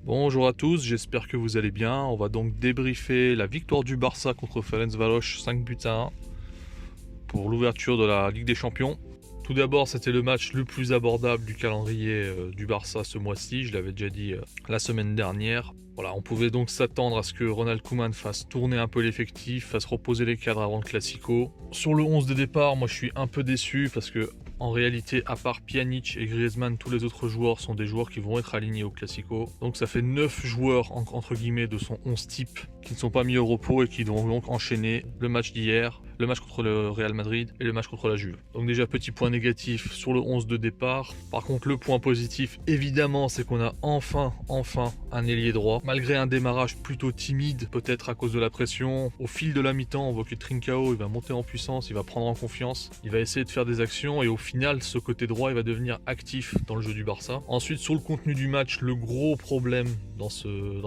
Bonjour à tous, j'espère que vous allez bien. On va donc débriefer la victoire du Barça contre Ferencváros 5 buts à 1 pour l'ouverture de la Ligue des Champions. Tout d'abord, c'était le match le plus abordable du calendrier du Barça ce mois-ci, je l'avais déjà dit la semaine dernière. Voilà, on pouvait donc s'attendre à ce que Ronald Koeman fasse tourner un peu l'effectif, fasse reposer les cadres avant le Classico. Sur le 11 de départ, moi je suis un peu déçu parce que en réalité, à part Pjanic et Griezmann, tous les autres joueurs sont des joueurs qui vont être alignés au Classico. Donc ça fait 9 joueurs entre guillemets de son 11 type qui ne sont pas mis au repos et qui vont donc enchaîner le match d'hier, le match contre le Real Madrid et le match contre la Juve. Donc déjà petit point négatif sur le 11 de départ. Par contre le point positif évidemment c'est qu'on a enfin un ailier droit. Malgré un démarrage plutôt timide, peut-être à cause de la pression, au fil de la mi-temps on voit que Trincao il va monter en puissance, il va prendre en confiance, il va essayer de faire des actions et au final ce côté droit il va devenir actif dans le jeu du Barça. Ensuite sur le contenu du match, le gros problème dans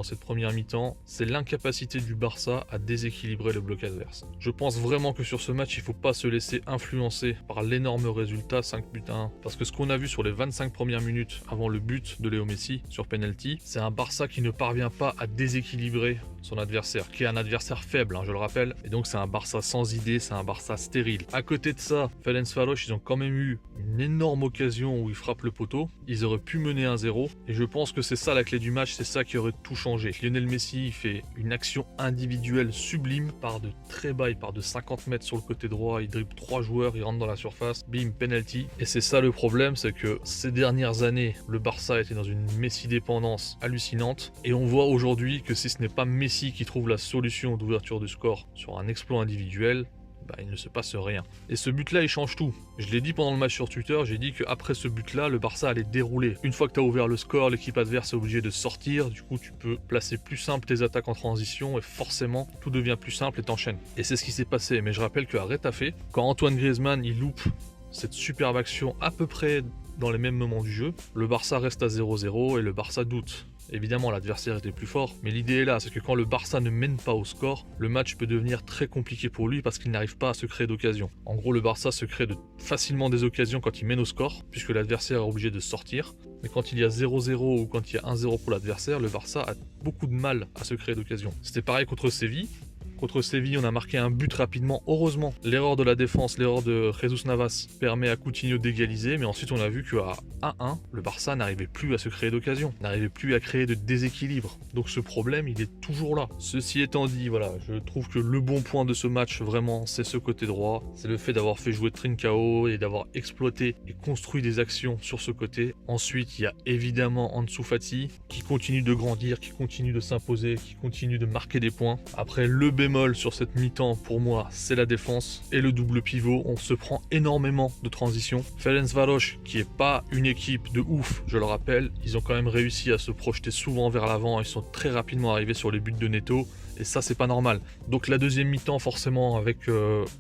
cette première mi-temps, c'est l'incapacité du Barça à déséquilibrer le bloc adverse. Je pense vraiment que sur ce match, il ne faut pas se laisser influencer par l'énorme résultat 5 buts à 1. Parce que ce qu'on a vu sur les 25 premières minutes avant le but de Léo Messi sur penalty, c'est un Barça qui ne parvient pas à déséquilibrer son adversaire, qui est un adversaire faible, je le rappelle. Et donc c'est un Barça sans idée, c'est un Barça stérile. À côté de ça, Ferencváros, ils ont quand même eu une énorme occasion où ils frappent le poteau. Ils auraient pu mener 1-0. Et je pense que c'est ça la clé du match, c'est ça qui aurait tout changé. Lionel Messi fait une action individuelle sublime, part de très bas, il part de 50 mètres sur le côté droit, il dribble 3 joueurs, il rentre dans la surface, bim, penalty. Et c'est ça le problème, c'est que ces dernières années, le Barça était dans une Messi-dépendance hallucinante. Et on voit aujourd'hui que si ce n'est pas Messi qui trouve la solution d'ouverture du score sur un exploit individuel, il ne se passe rien. Et ce but-là, il change tout. Je l'ai dit pendant le match sur Twitter, j'ai dit qu'après ce but-là, le Barça allait dérouler. Une fois que tu as ouvert le score, l'équipe adverse est obligée de sortir. Du coup, tu peux placer plus simple tes attaques en transition et forcément, tout devient plus simple et t'enchaînes. Et c'est ce qui s'est passé. Mais je rappelle qu'à Retafe, quand Antoine Griezmann, il loupe cette superbe action à peu près dans les mêmes moments du jeu, le Barça reste à 0-0 et le Barça doute. Évidemment, l'adversaire était plus fort, mais l'idée est là, c'est que quand le Barça ne mène pas au score, le match peut devenir très compliqué pour lui parce qu'il n'arrive pas à se créer d'occasion. En gros, le Barça se crée facilement des occasions quand il mène au score, puisque l'adversaire est obligé de sortir. Mais quand il y a 0-0 ou quand il y a 1-0 pour l'adversaire, le Barça a beaucoup de mal à se créer d'occasion. C'était pareil contre Séville. Contre Séville, on a marqué un but rapidement. Heureusement, l'erreur de la défense, l'erreur de Jesus Navas permet à Coutinho d'égaliser. Mais ensuite, on a vu qu'à 1-1, le Barça n'arrivait plus à se créer d'occasion, n'arrivait plus à créer de déséquilibre. Donc ce problème, il est toujours là. Ceci étant dit, voilà, je trouve que le bon point de ce match, vraiment, c'est ce côté droit. C'est le fait d'avoir fait jouer Trincao et d'avoir exploité et construit des actions sur ce côté. Ensuite, il y a évidemment Ansu Fati qui continue de grandir, qui continue de s'imposer, qui continue de marquer des points. Après, le bémol sur cette mi-temps, pour moi, c'est la défense et le double pivot. On se prend énormément de transitions. Ferencváros, qui est pas une équipe de ouf, je le rappelle, ils ont quand même réussi à se projeter souvent vers l'avant. Ils sont très rapidement arrivés sur les buts de Neto. Et ça, c'est pas normal. Donc la deuxième mi-temps, forcément, avec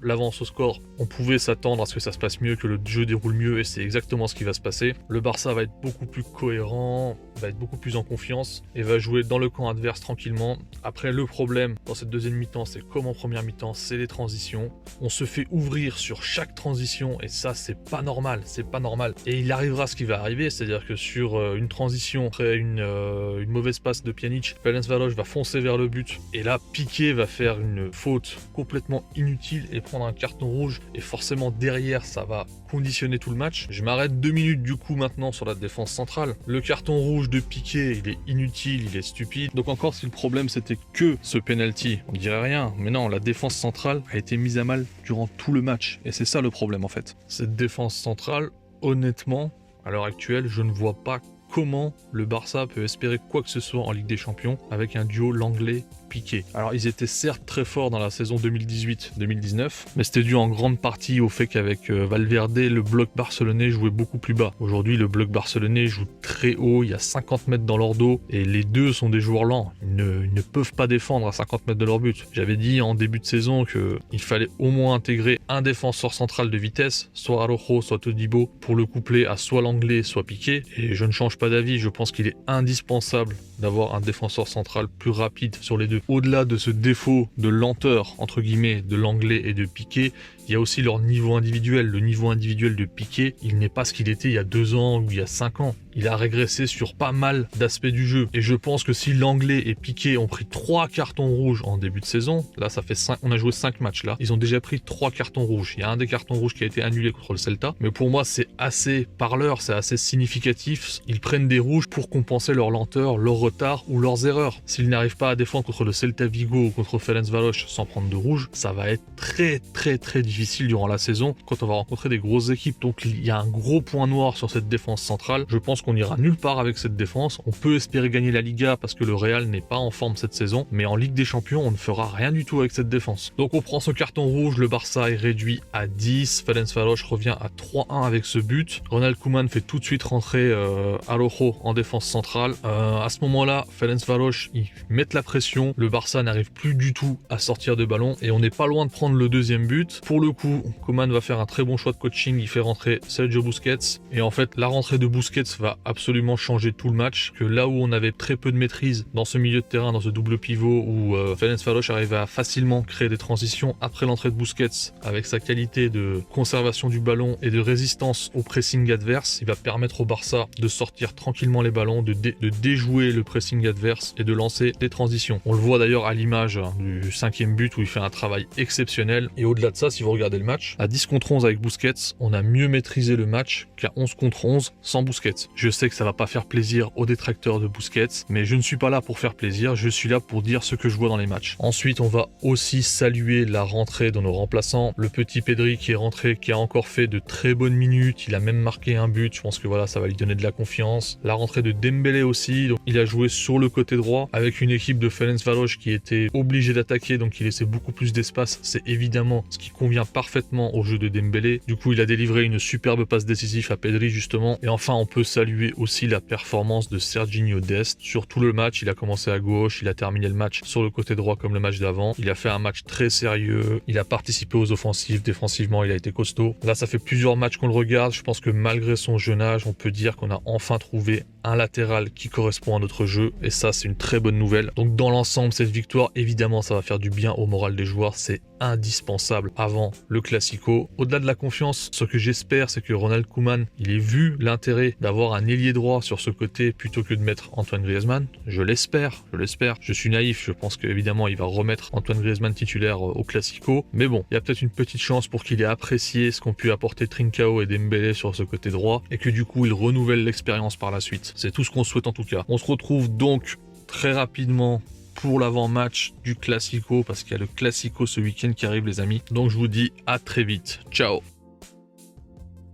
l'avance au score, on pouvait s'attendre à ce que ça se passe mieux, que le jeu déroule mieux, et c'est exactement ce qui va se passer. Le Barça va être beaucoup plus cohérent, va être beaucoup plus en confiance, et va jouer dans le camp adverse tranquillement. Après, le problème dans cette deuxième mi-temps, c'est comme en première mi-temps, c'est les transitions. On se fait ouvrir sur chaque transition, et ça, c'est pas normal, c'est pas normal. Et il arrivera ce qui va arriver, c'est-à-dire que sur une transition, après une mauvaise passe de Pjanic, Ferencváros va foncer vers le but, et là, Piqué va faire une faute complètement inutile et prendre un carton rouge. Et forcément, derrière, ça va conditionner tout le match. Je m'arrête 2 minutes du coup maintenant sur la défense centrale. Le carton rouge de Piqué, il est inutile, il est stupide. Donc encore, si le problème c'était que ce penalty, on dirait rien. Mais non, la défense centrale a été mise à mal durant tout le match. Et c'est ça le problème en fait. Cette défense centrale, honnêtement, à l'heure actuelle, je ne vois pas comment le Barça peut espérer quoi que ce soit en Ligue des Champions avec un duo Langlais-Piqué. Alors ils étaient certes très forts dans la saison 2018-2019, mais c'était dû en grande partie au fait qu'avec Valverde, le bloc barcelonais jouait beaucoup plus bas. Aujourd'hui, le bloc barcelonais joue très haut, il y a 50 mètres dans leur dos, et les deux sont des joueurs lents. Ils ne peuvent pas défendre à 50 mètres de leur but. J'avais dit en début de saison qu'il fallait au moins intégrer un défenseur central de vitesse, soit Araujo, soit Todibo, pour le coupler à soit Langlais, soit Piqué, et je ne change pas d'avis, je pense qu'il est indispensable d'avoir un défenseur central plus rapide sur les deux. Au-delà de ce défaut de lenteur, entre guillemets, de Langlais et de Piqué, il y a aussi leur niveau individuel. Le niveau individuel de Piqué, il n'est pas ce qu'il était il y a 2 ans ou il y a 5 ans. Il a régressé sur pas mal d'aspects du jeu. Et je pense que si l'Anglais et Piqué ont pris 3 cartons rouges en début de saison, là ça fait 5, on a joué 5 matchs là, ils ont déjà pris 3 cartons rouges. Il y a un des cartons rouges qui a été annulé contre le Celta, mais pour moi c'est assez parleur, c'est assez significatif. Ils prennent des rouges pour compenser leur lenteur, leur retard ou leurs erreurs. S'ils n'arrivent pas à défendre contre le Celta Vigo ou contre Ferencváros sans prendre de rouge, ça va être très difficile durant la saison quand on va rencontrer des grosses équipes. Donc il y a un gros point noir sur cette défense centrale. Je pense qu'on ira nulle part avec cette défense. On peut espérer gagner la Liga parce que le Real n'est pas en forme cette saison, mais en Ligue des Champions, on ne fera rien du tout avec cette défense. Donc on prend ce carton rouge, le Barça est réduit à 10, Ferencváros revient à 3-1 avec ce but. Ronald Koeman fait tout de suite rentrer Araujo en défense centrale. À ce moment-là, Ferencváros, ils mettent la pression, le Barça n'arrive plus du tout à sortir de ballon et on n'est pas loin de prendre le deuxième but. Pour le coup, Koeman va faire un très bon choix de coaching, il fait rentrer Sergio Busquets et en fait la rentrée de Busquets va absolument changer tout le match, que là où on avait très peu de maîtrise dans ce milieu de terrain, dans ce double pivot où Ferencváros arrivait à facilement créer des transitions après l'entrée de Busquets, avec sa qualité de conservation du ballon et de résistance au pressing adverse, il va permettre au Barça de sortir tranquillement les ballons, de déjouer le pressing adverse et de lancer des transitions. On le voit d'ailleurs à l'image du 5e but où il fait un travail exceptionnel. Et au-delà de ça, si vous regardez le match, à 10 contre 11 avec Busquets, on a mieux maîtrisé le match qu'à 11 contre 11 sans Busquets. Je sais que ça va pas faire plaisir aux détracteurs de Busquets, mais je ne suis pas là pour faire plaisir, je suis là pour dire ce que je vois dans les matchs. Ensuite, on va aussi saluer la rentrée de nos remplaçants. Le petit Pedri qui est rentré, qui a encore fait de très bonnes minutes, il a même marqué un but, je pense que voilà, ça va lui donner de la confiance. La rentrée de Dembélé aussi, donc il a joué sur le côté droit avec une équipe de Ferencváros qui était obligée d'attaquer, donc il laissait beaucoup plus d'espace. C'est évidemment ce qui convient parfaitement au jeu de Dembélé. Du coup, il a délivré une superbe passe décisive à Pedri justement. Et enfin, on peut saluer aussi la performance de Serginho Dest. Sur tout le match, il a commencé à gauche, il a terminé le match sur le côté droit comme le match d'avant. Il a fait un match très sérieux, il a participé aux offensives, défensivement il a été costaud. Là, ça fait plusieurs matchs qu'on le regarde, je pense que malgré son jeune âge, on peut dire qu'on a enfin trouvé un latéral qui correspond à notre jeu, et ça c'est une très bonne nouvelle. Donc dans l'ensemble, cette victoire, évidemment ça va faire du bien au moral des joueurs, c'est indispensable avant le Classico. Au-delà de la confiance, ce que j'espère, c'est que Ronald Koeman, il ait vu l'intérêt d'avoir un ailier droit sur ce côté plutôt que de mettre Antoine Griezmann. Je l'espère. Je suis naïf, je pense qu'évidemment il va remettre Antoine Griezmann titulaire au Classico, mais bon, il y a peut-être une petite chance pour qu'il ait apprécié ce qu'ont pu apporter Trincao et Dembélé sur ce côté droit, et que du coup il renouvelle l'expérience par la suite. C'est tout ce qu'on souhaite en tout cas. On se retrouve donc très rapidement pour l'avant-match du Classico, parce qu'il y a le Classico ce week-end qui arrive les amis. Donc je vous dis à très vite. Ciao.